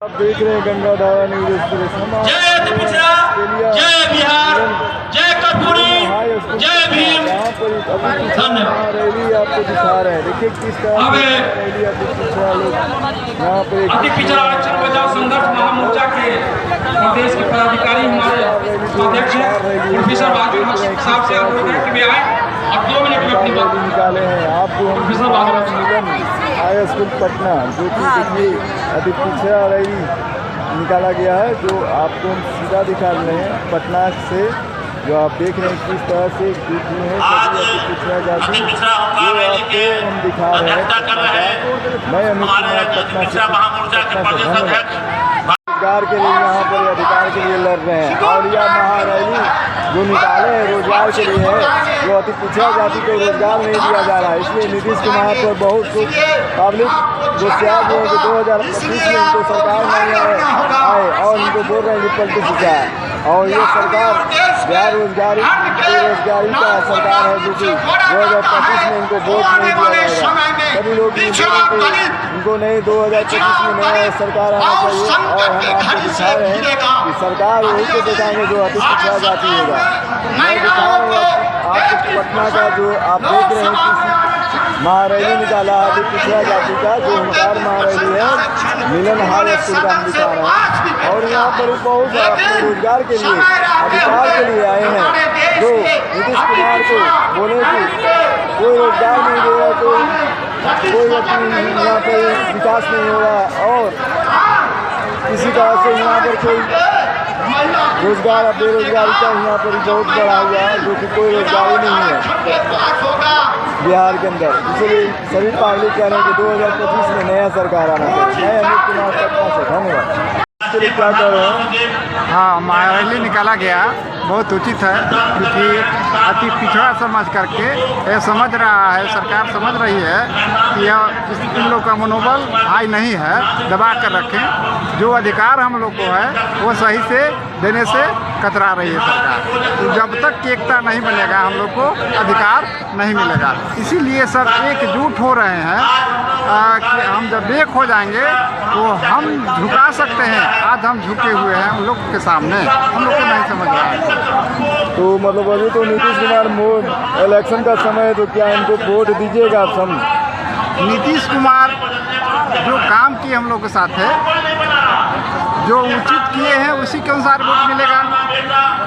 आप देख रहे हैं गंगा धारा न्यूज एक्सप्रेस। जय पिछड़ा, जय बिहार, जय कर्पूरी, जय भीम। धन्यवाद। रैली आपको दिखा रहे हैं, देखिए किस तरह से रैली आपको पिछड़ा लोग यहाँ पे अति पिछड़ा आरक्षण बचाओ संघर्ष महामोर्चा के प्रदेश के पदाधिकारी हमारे अध्यक्ष प्रोफेसर बहादुर साहब से अनुरोध है कि वे आए और 2 मिनट में अपनी बात निकाले हैं। आपको हम मिलन हाई स्कूल पटना जो कि देखिए अति पिछड़ा रैली निकाला गया है, जो आपको हम सीधा दिखा रहे हैं पटना से। जो आप देख रहे हैं किस तरह से ग्रुप में है सभी अति पिछड़ा जाति, जो आपको हम दिखा रहे हैं। मैं अमित कुमार पटना से रोजगार के लिए यहाँ पर अधिकार के लिए लड़ रहे हैं। और यह महारैली जो निकाले हैं रोजगार के लिए है, जो अति पिछड़ा जाति को रोजगार नहीं दिया जा रहा है। इसलिए नीतीश कुमार पर बहुत कुछ पब्लिक जो चाह रहे हैं कि 2025 में इनको सरकार नहीं आए और इनको बोल रहे हैं कि पलटी जाए। और ये सरकार बेरोजगारी बेरोजगारी का सरकार है, जो कि 2025 में इनको वोट नहीं दिया जाएगा। सभी लोग इनको नहीं 2025 में नया सरकार आना चाहिए। और हम आपको दिखा रहे हैं कि सरकार वही को दिखाएंगे जो अति पिछड़ा जाति होगा। मैं दिखा रहा हूँ आपको पटना का जो आप देख रहे हैं कि महारैली निकाला अति पिछड़ा जाति का, जो हुंकार महारैली है मिलन हाई स्कूल का हम दिखा रहे हैं। और यहाँ पर बहुत अपने रोजगार के लिए अधिकार के लिए आए हैं, जो नीतीश कुमार को बोले कि कोई रोजगार नहीं दे रहा, कोई यहाँ पर विकास नहीं हो रहा और किसी तरह से यहाँ पर कोई रोजगार बेरोजगारी का यहाँ पर बहुत बढ़ा हुआ है, जो कि कोई रोजगारी नहीं है बिहार के अंदर। इसलिए सभी पब्लिक कह रहे हैं कि 2025 में नया सरकार आना चाहिए। मैं अमित कुमार पटना से, धन्यवाद। क्या कर रहे हैं? हाँ, महारैली निकाला गया बहुत उचित है, क्योंकि अति पिछड़ा समझ करके ये समझ रहा है, सरकार समझ रही है कि यह इन लोग का मनोबल हाई नहीं है, दबा कर रखें। जो अधिकार हम लोग को है वो सही से देने से कतरा रही है सरकार। तो जब तक एकता नहीं बनेगा हम लोग को अधिकार नहीं मिलेगा। इसीलिए सब एकजुट हो रहे हैं कि हम जब एक हो जाएंगे तो हम झुका सकते हैं। आज हम झुके हुए हैं उन लोग के सामने, हम लोग को नहीं समझ रहा है। तो मतलब अभी तो नीतीश कुमार इलेक्शन का समय है, तो क्या इनको वोट दीजिएगा आप? सब नीतीश कुमार जो काम किए हम लोग के साथ है, जो उचित किए हैं उसी के अनुसार वोट मिलेगा।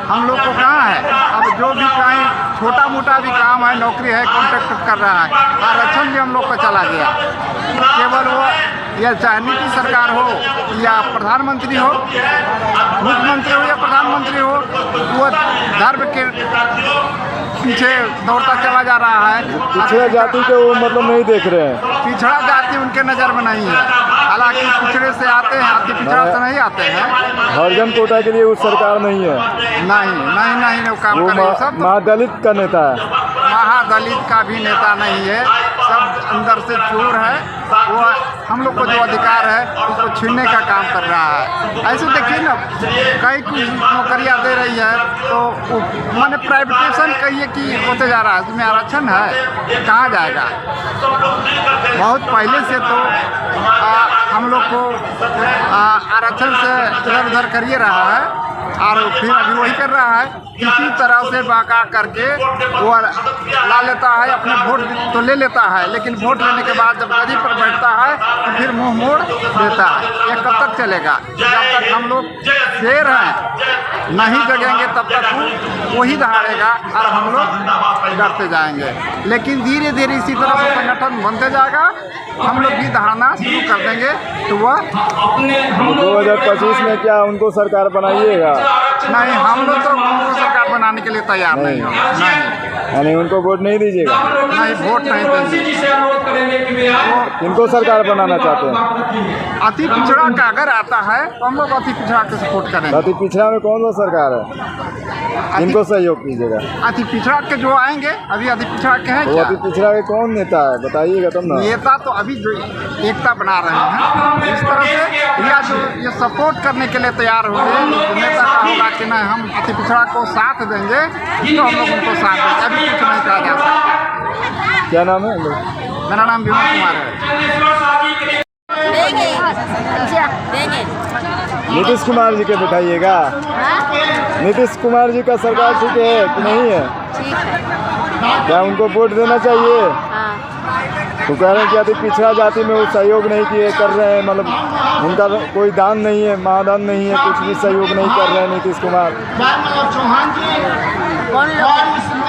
हम लोग को कहाँ है अब जो भी कहीं छोटा मोटा भी काम है, नौकरी है, कॉन्ट्रैक्ट कर रहा है, आरक्षण भी हम लोग का चला गया। केवल वो या चाहे नीतीश सरकार हो या प्रधानमंत्री हो, मुख्यमंत्री हो या प्रधानमंत्री हो, वो धर्म के पीछे दौड़ता चला जा रहा है। पिछड़ा जाति को वो मतलब नहीं देख रहे हैं। पिछड़ा जाति उनके नज़र में नहीं है, हालांकि पिछड़े से आते हैं, अति पिछड़ा से नहीं आते हैं। हरिजन कोटा के लिए वो सरकार नहीं है। नहीं वो काम करेंगे सब। महादलित का नेता है, महादलित का भी नेता नहीं है, सब अंदर से चोर है। वो हम लोग को जो अधिकार है उसको छीनने का काम कर रहा है। ऐसे देखिए ना, कई कुछ नौकरियां दे रही है तो माने प्राइवेटाइजेशन कहिए कि होते जा रहा है, उसमें आरक्षण है कहाँ जाएगा। बहुत पहले से तो हम लोग को आरक्षण से इधर उधर करिए रहा है और फिर अभी वही कर रहा है। किसी तरह से बाका करके वो ला लेता है, अपने वोट तो ले लेता है, लेकिन वोट लेने के बाद जब गदी पर बैठता है तो फिर मुंह मोड़ देता है। ये कब तक चलेगा? जब तक हम लोग शेर हैं नहीं जगेंगे तब तक वही दहाड़ेगा और हम लोग डरते जाएंगे। लेकिन धीरे धीरे इसी तरह से संगठन बनते जाएगा, हम लोग भी दहाड़ना शुरू कर देंगे तो वह 2025 में क्या उनको सरकार बनाइएगा? नहीं, हम लोग तो उनको सरकार बनाने के लिए तैयार नहीं हो। यानी उनको वोट नहीं दीजिएगा? नहीं, वोट नहीं देंगे। इनको सरकार बनाना चाहते हैं? अति पिछड़ा का अगर आता है तो हम लोग अति पिछड़ा के सपोर्ट करेंगे। अति पिछड़ा में कौन सा सरकार है? इनको सहयोग कीजिएगा। अति पिछड़ा के जो आएंगे, अभी अति पिछड़ा के हैं क्या? अति पिछड़ा के कौन नेता है बताइएगा तब ना। नेता तो अभी जो एकता बना रहे हैं इस तरह से, या जो ये सपोर्ट करने के लिए तैयार होंगे, नेता का होगा कि नहीं हम अति पिछड़ा को साथ देंगे तो हम लोग उनको साथ देंगे। अभी कुछ नहीं कहा जा सकता। क्या नाम है? मेरा नाम विमल कुमार है। देंगे नीतीश कुमार जी के बिठाइएगा। नीतीश कुमार जी का सरकार ठीक है कि नहीं है? ठीक है। क्या उनको वोट देना चाहिए? हाँ। तो कह रहे हैं कि अभी पिछड़ा जाति में वो सहयोग नहीं किए कर रहे हैं, मतलब उनका कोई दान नहीं है, महादान नहीं है, कुछ भी सहयोग नहीं कर रहे हैं नीतीश कुमार। कौन लोग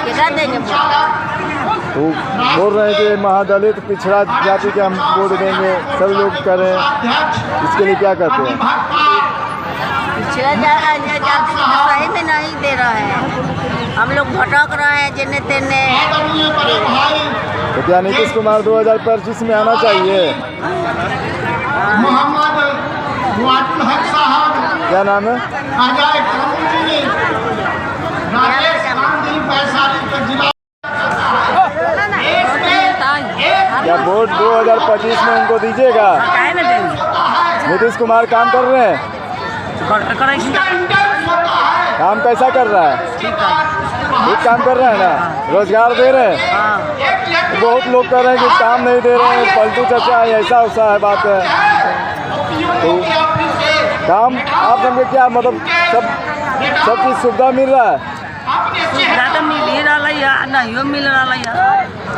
किधर देंगे वोट? तो बोल रहे हैं कि महादलित पिछड़ा जाति के हम वोट देंगे, सब लोग कह रहे हैं। इसके लिए क्या कहते हैं? पिछड़ा जाति सही में नहीं दे रहे हैं, हम लोग भटक रहे हैं जिन्हें तेने। तो क्या नीतीश कुमार 2025 में आना चाहिए? क्या नाम है? क्या वोट 2025 में उनको दीजिएगा? नीतीश कुमार काम कर रहे हैं? काम कैसा कर रहा है? ठीक काम कर रहा है ना? रोजगार दे रहे हैं? बहुत लोग कह रहे हैं कि काम नहीं दे रहे हैं, पलटू चचा है, ऐसा वैसा है बात है। तो काम आप समझे क्या, मतलब सब चीज़ सुविधा मिल रहा है? मिल ही रहा है, नहीं मिल रहा है।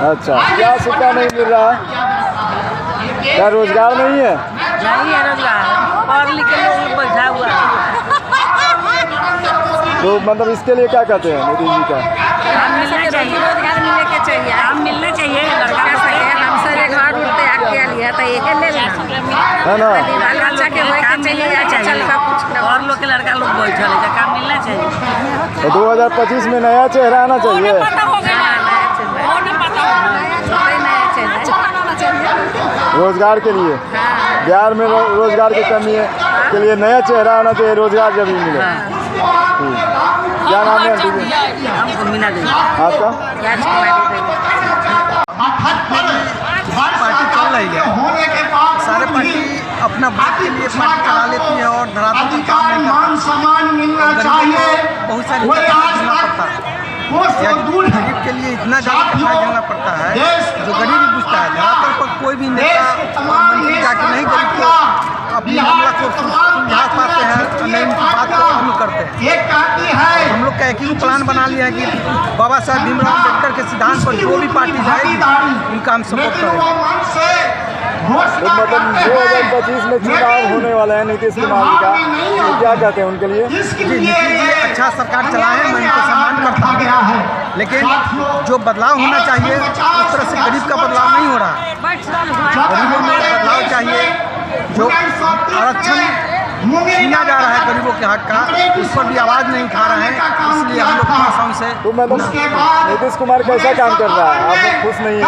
अच्छा, क्या सुविधा नहीं मिल रहा है? क्या रोजगार नहीं है? नहीं है रोजगार, पढ़ लिख के लोग बैठा हुआ है। तो मतलब इसके लिए क्या कहते हैं नीतीश जी का? काम मिलना चाहिए, रोजगार मिलने के चाहिए, काम मिलना चाहिए। लड़का हमसे घर उठते आके लिया तो ये ले लेना है ना? बच्चा के होए के चाहिए, चल का कुछ और लोग के लड़का लोग बैठल है, काम मिलना चाहिए। तो 2025 में नया चेहरा आना चाहिए। रोजगार के लिए बिहार में रोजगार की कमी है, के लिए नया चेहरा आना चाहिए, रोजगार जब भी मिले। ठीक, क्या नाम है आंटी जी? आपका? पार्टी चल रही है, सारे पार्टी अपना वोट के लिए पार्टी चला लेती है और धरातल पर काम नहीं करता। गरीबों को बहुत सारी चीज़ें झेलना पड़ता है, गरीब के लिए इतना ज़्यादा कठिनाई झेलना पड़ता है जो गरीब ही पूछता है। धरातल पर कोई भी नेता और मंत्री जाके नहीं गरीब को अपनी मामला को सुलझा पाते हैं, नहीं उनकी बात को हम करते हैं। हम लोग का एक ही प्लान बना लिया है कि बाबा साहब भीमराव अम्बेडकर के सिद्धांत पर जो भी पार्टी जाएगी उनका हम सपोर्ट करेंगे। तो मतलब 2025 में चुनाव होने वाला है नीतीश कुमार जी का, तो क्या कहते हैं उनके लिए? जी, नीतीश जी अच्छा सरकार चलाए, मैं इनको सम्मान करता हूँ, लेकिन जो बदलाव होना चाहिए उस तरह से गरीब का बदलाव नहीं हो रहा। गरीबों में बदलाव चाहिए, जो आरक्षण छीना जा रहा है गरीबों के हक का, उस पर भी आवाज़ नहीं उठा रहे हैं, इसलिए हम लोग भाषाओं से। तो मतलब नीतीश कुमार कैसा काम कर रहा है? आप लोग खुश नहीं है?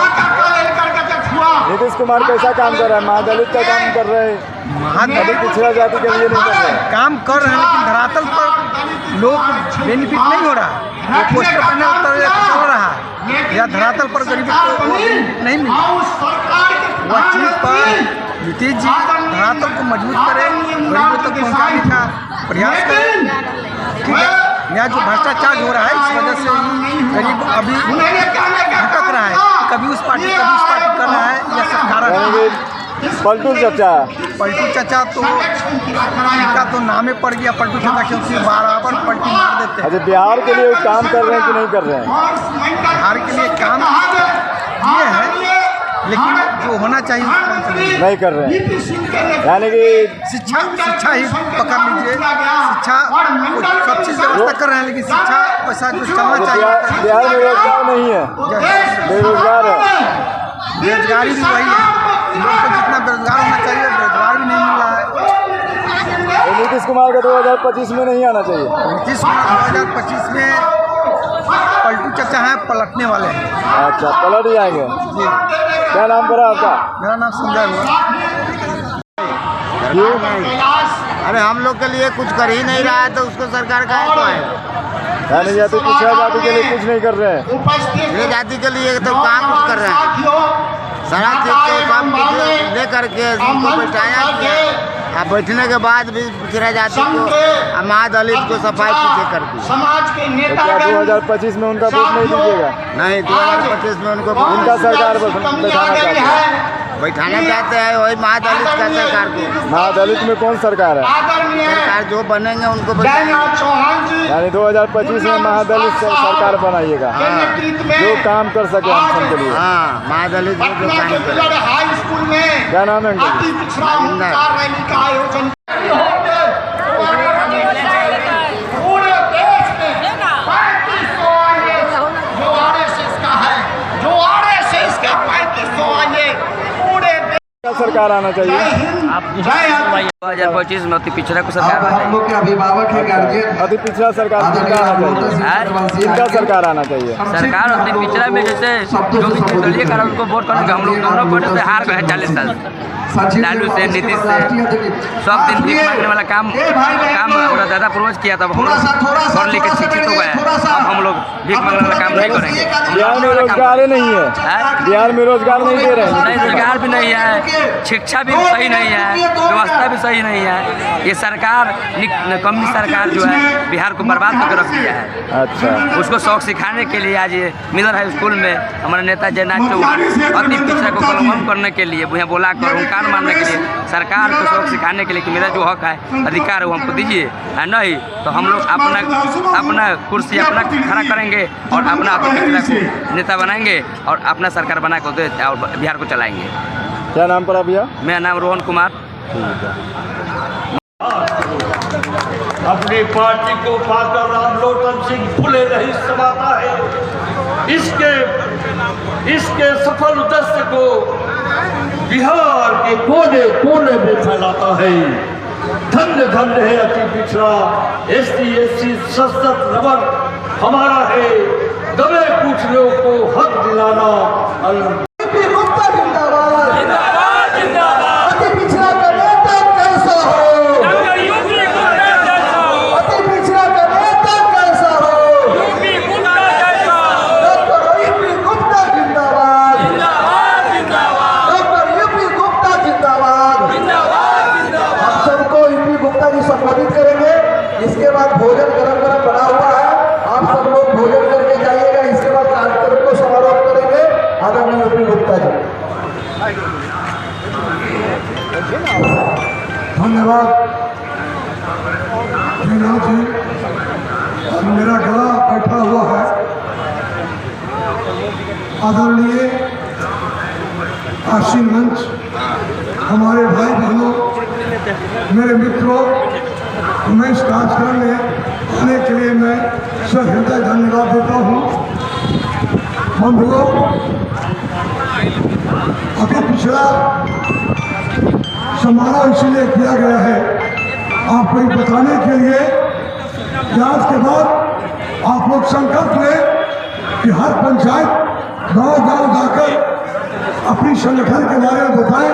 नीतीश कुमार कैसा काम कर रहा है? महादलित का काम कर रहे हैं, महादलित पिछड़ा जाति के लिए नहीं कर रहे हैं। काम कर रहे हैं, लेकिन धरातल पर लोग बेनिफिट नहीं हो रहा है। वो पोस्टर पैनल पर चल रहा है या धरातल पर गरीबों को नहीं मिल रहा। वह चीज़ पर नीतीश जी धरातल को मजबूत करें, गरीबों तक पहुँचाने का प्रयास करें। ठीक है, यहाँ जो भ्रष्टाचार हो रहा है इस वजह से गरीब अभी भटक रहा है, कभी उस पार्टी कर रहा है, यह सब कारण है। पलटू चाचा तो इनका तो नामे पड़ गया पलटू चाचा, क्योंकि बराबर पलटी मार देते हैं। अच्छा, बिहार के लिए काम कर रहे हैं कि नहीं कर रहे हैं? बिहार के लिए काम ये है, लेकिन जो होना चाहिए नहीं कर रहे हैं, यानी कि शिक्षा ही पकड़ लीजिए। शिक्षा सब चीज़ व्यवस्था कर रहे हैं, लेकिन शिक्षा पैसा जो चलना चाहिए। बिहार में रोजगार नहीं है, बेरोजगार है। बेरोजगारी भी वही है, लोगों को जितना बेरोजगार होना चाहिए बेरोजगार भी नहीं मिल रहा है। तो नीतीश कुमार का 2025 में नहीं आना चाहिए। नीतीश कुमार 2025 में पलटू चाचा हैं, पलटने वाले हैं। अच्छा, पलट ही आएंगे जी। क्या नाम करा आपका? मेरा नाम संजय हुआ। अरे हम लोग के लिए कुछ कर ही नहीं रहा है, तो उसको सरकार का है। यानी जाति पिछड़ा जाति के लिए कुछ नहीं कर रहे हैं, पिछड़े जाति के लिए तो काम कुछ कर रहे हैं। सारा चीज को काम ले करके उनको बैठाया किया, और बैठने के बाद भी पिछड़ा जाति को महादलित को सफाई पीछे कर दी। तो क्या 2025 में उनका वोट नहीं दीजिएगा? नहीं, 2025 में उनको उनका सरकार बैठाना चाहते हैं। बैठाना चाहते हैं वही महादलित का सरकार को। महादलित में कौन सरकार है? सरकार जो बनेंगे उनको बैठाएंगे। यानी 2025 में महादलित सरकार बनाइएगा जो काम कर सके हम सब के लिए। हाँ, महादलित में जो काम करे। क्या नाम है उनका? सरकार आना चाहिए। 2025 में अति पिछड़ा को सरकार आना हम लोग के अभिभावक है गार्जियन। अति पिछड़ा सरकार किनका आना चाहिए? किनका सरकार आना चाहिए? सरकार अति पिछड़ा में जैसे जो भी निर्दलीय कारण उनको वोट करेंगे। हम लोग दोनों वोट से हार गए 40 साल लालू से नीतीश से। सब दिन भीख मांगने वाला काम और दादा पूर्वज किया था। हम लोग पढ़ लिख के शिक्षित हो गए। अब हम लोग भीख मांगने वाला काम नहीं करेंगे। बिहार में रोजगार नहीं है। बिहार में रोजगार नहीं दे रहे हैं। नहीं, रोजगार भी नहीं है, शिक्षा भी सही नहीं है, व्यवस्था भी सही नहीं है। ये सरकार कम्युनिस्ट सरकार जो है बिहार को बर्बाद करके रख दिया है। अच्छा, उसको शौक सिखाने के लिए आज ये मिलर हाई स्कूल में हमारे नेता जयनाथ चौहान अति पिछड़ा को कलम करने के लिए यहाँ बोला कर हुंकार मारने के लिए सरकार को शौक सिखाने के लिए कि मेरा जो हक है अधिकार है वो हमको दीजिए। नहीं तो हम लोग अपना कुर्सी अपना खड़ा करेंगे और अपना अति पिछड़ा को नेता बनाएंगे और अपना सरकार बना कर और बिहार को चलाएंगे। क्या नाम पड़ा भैया? मेरा नाम रोहन कुमार। अपनी पार्टी को पाकर रामलोटन सिंह फुले नहीं समाता है। इसके सफल उद्देश्य को बिहार के कोने कोने में फैलाता है। धन्य धन्य है अति पिछड़ा SC SC सशक्त नमन हमारा है। दबे कुचलों को हक दिलाना। इसके बाद भोजन गरम गरम बना हुआ है। आप सब लोग भोजन करके जाइएगा। इसके बाद कार्यक्रम को समारोह करेंगे आदरणीय यूपी गुप्ता जी। धन्यवाद जयनाथ जी। मेरा गला बैठा हुआ है। आदरणीय आशीन मंच, हमारे भाई बहनों, मेरे मित्रों, मैं इस कार्यक्रम में आने के लिए मैं सहृदय धन्यवाद देता हूँ। बंधुओं, अति पिछड़ा समारोह इसलिए किया गया है आपको ये बताने के लिए कि आज के बाद आप लोग संकल्प लें कि हर पंचायत गांव-गांव जाकर अपनी संगठन के बारे में बताएं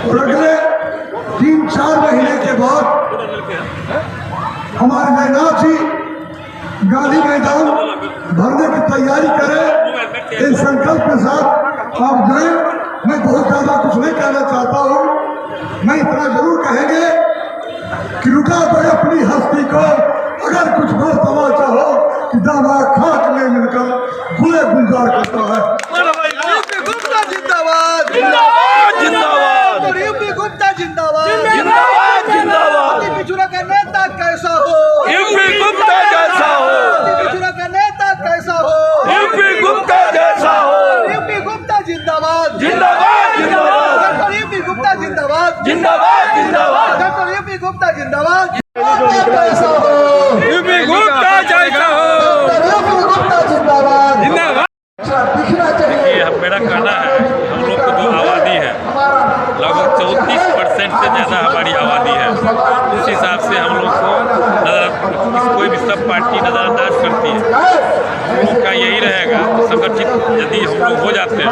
और अगले 3-4 महीने के बाद हमारे जयनाथ जी गांधी मैदान भरने की तैयारी करें। इस संकल्प के साथ आप जाएं। मैं बहुत ज़्यादा कुछ नहीं कहना चाहता हूँ। मैं इतना जरूर कहेंगे कि रुका दो अपनी हस्ती को। अगर कुछ मर्तबा चाहो कि दावा खाक में मिलकर गुले गुलजार करता है। गुप्ता जिंदाबाद, जिंदाबाद, जिंदाबाद। यूपी गुप्ता जिंदाबाद, जिंदाबाद, जिंदाबाद। पिछड़ा का नेता कैसा हो? यूपी गुप्ता जैसा हो। पिछड़ा का नेता कैसा हो? यूपी गुप्ता जैसा हो। यूपी गुप्ता जिंदाबाद, जिंदाबाद, जिंदाबाद। डॉक्टर यूपी गुप्ता जिंदाबाद, जिंदाबाद, जिंदाबाद। डॉक्टर यूपी गुप्ता जिंदाबाद। कैसा हो? यूपी गुप्ता जैसा हो। यूपी गुप्ता जिंदाबाद, जिंदाबाद। दिखना चाहिए। मेरा कहना है हम लोग को जो आबादी है लगभग 34% से ज़्यादा हमारी आबादी है। उस हिसाब से हम लोग को कोई भी सब पार्टी नज़रअंदाज करती है। हम लोग का यही रहेगा संगठित यदि हम लोग हो जाते हैं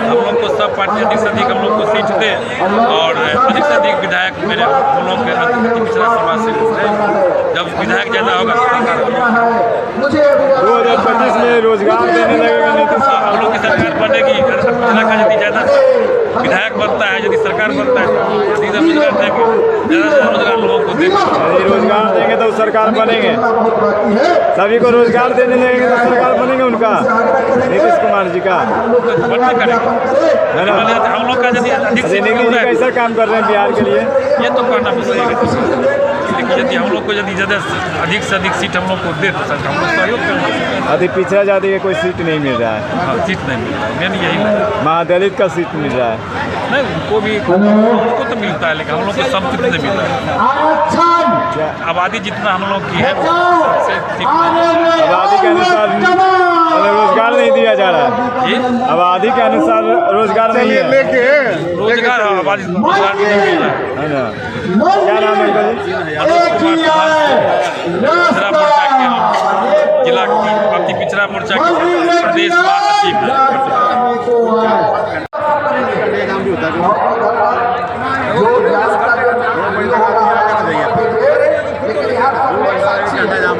हम लोग को सब पार्टी अधिक से अधिक हम लोग को सीट दे और अधिक से अधिक विधायक मेरे हम लोग के अति पिछड़ा समाज से उठे। जब विधायक ज़्यादा होगा तो 2025 में रोजगार देने लगेगा नीतीश। हम लोग की सरकार बनेगी। यदि ज़्यादा विधायक बनता है, यदि सरकार बनता है यदि रोजगार देंगे, ज़्यादा से ज़्यादा रोजगार लोगों को देंगे। यदि रोजगार देंगे तो सरकार बनेंगे, सभी को रोजगार देने लगेंगे तो सरकार बनेंगे उनका, नीतीश कुमार जी का बनना करेगा है ना। हम लोग का यदि अधिक सीट मिलता है, कैसा काम कर रहे हैं बिहार के लिए, ये तो कहना मुश्किल है, लेकिन यदि हम लोग को यदि ज़्यादा अधिक से अधिक सीट हम लोग को दे तो सरकार हम लोग सहयोग करना। अभी पिछड़ा जाति के कोई सीट नहीं मिल रहा है, हाँ, सीट नहीं मिल रहा है, मेन यही है। महादलित का सीट मिल रहा है, नहीं उनको भी उनको तो मिलता है, लेकिन हम लोग को सब सीट नहीं मिल रहा है। आबादी जितना हम लोग की है सबसे सीट आबादी के अनुसार रोजगार नहीं दिया जा रहा है, आबादी के अनुसार रोजगार नहीं है, रोजगार आबादी रोजगार नहीं मिल रहा है ना। क्या नाम है इनका जी? पिछड़ा मोर्चा के जिला अति पिछड़ा मोर्चा के प्रदेश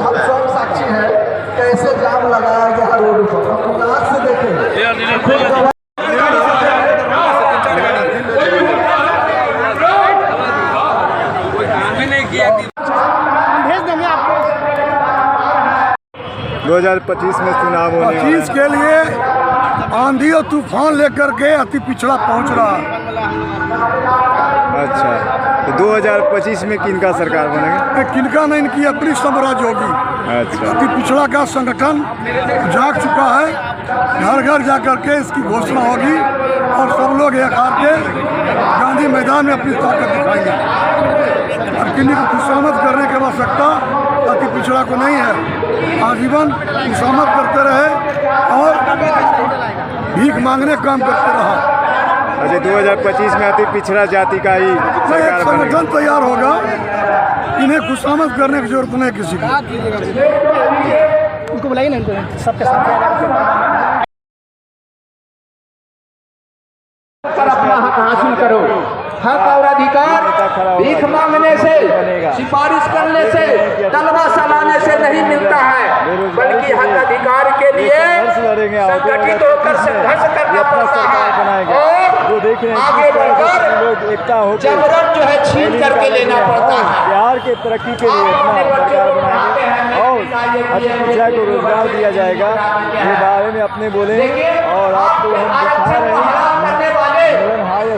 महासचिव कैसे जाम लगाया गया रोड पर, से देखें। भेज देंगे आपको। 2025 में चुनाव होने वाला 25 के लिए आंधी और तूफान लेकर के अति पिछड़ा पहुंच रहा है। अच्छा, तो 2025 में किनका सरकार बनेगा? किनका नहीं, इनकी अपनी साम्राज्य होगी। अच्छा, अति पिछड़ा का संगठन जाग चुका है, घर घर जा करके इसकी घोषणा होगी और सब लोग एक आके गांधी मैदान में अपनी ताकत दिखाएंगे। और किन्हीं को खुशामद करने की आवश्यकता अति पिछड़ा को नहीं है, आजीवन खुशामद करते रहे और भीख मांगने का काम करते रहा। अच्छा, 2025 में अति पिछड़ा जाति का ही सरकार बनेगा। संगठन तैयार होगा, इन्हें खुशामद करने की जरूरत नहीं किसी को। उनको बुलाइए ना, इनको सबके साथ अपना हक हासिल करो। हक और अधिकार भीख मांगने से, सिफारिश करने से, तलवा चलाने से नहीं मिलता है, बल्कि हक अधिकार के लिए संगठित होकर संघर्ष करना पड़ता है और आगे बढ़कर जबरन जो है छीन करके लेना पड़ता है। बिहार के तरक्की के लिए अपना सरकार बनाएंगे और अति पिछड़ा को रोजगार दिया जाएगा, ये बारे में अपने बोले। और आपको हम दिखा रहे हैं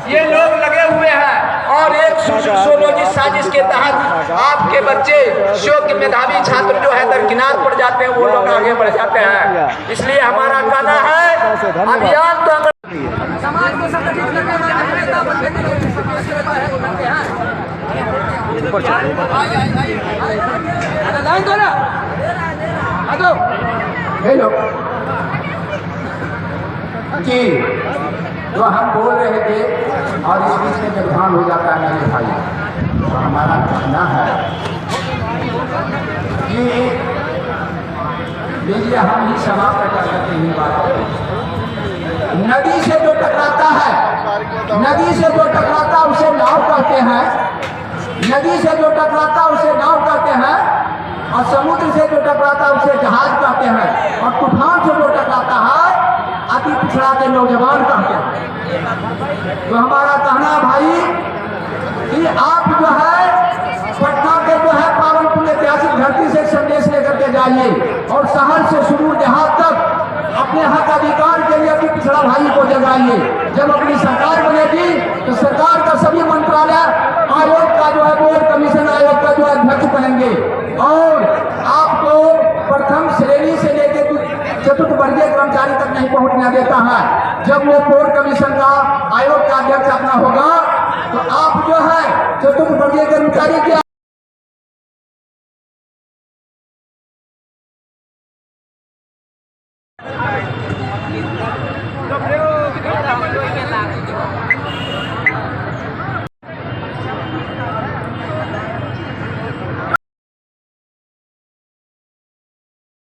ये लोग लगे हुए हैं और एक सोशियोलॉजी साजिश के तहत आपके बच्चे योग्य मेधावी छात्र जो है दरकिनार पड़ जाते हैं, वो लोग आगे बढ़ जाते हैं। इसलिए हमारा कहना है अभियान तो समाज को संगठित जी जो हम बोल रहे थे और इस बीच में व्यवधान हो जाता है मेरे भाई, तो हमारा कहना है कि लीजिए हम ही समाप्त कर सकते हैं बात। नदी से जो टकराता है, नदी से जो टकराता उसे नाव कहते हैं, नदी से जो टकराता उसे नाव कहते हैं, और समुद्र से जो टकराता उसे जहाज कहते हैं, और तूफान से जो टकराता है अति पिछड़ा के नौजवान कहते हैं। तो हमारा कहना भाई कि आप जो है पटना के जो है पावन पुण्य ऐतिहासिक धरती से संदेश लेकर के जाइए और शहर से शुरू देहात तक अपने हक अधिकार के लिए अपनी पिछड़ा भाई को जगाइए। जब अपनी सरकार बनेगी तो सरकार का सभी मंत्रालय आयोग का जो है बोर्ड कमीशन आयोग का जो अध्यक्ष बनेंगे और आपको प्रथम श्रेणी से लेकर चतुर्थ वर्गीय कर्मचारी तक नहीं पहुंचने देता है। जब वो बोर्ड कमीशन का आयोग का अध्यक्ष अपना होगा तो आप जो है चतुर्थ वर्गीय कर्मचारी के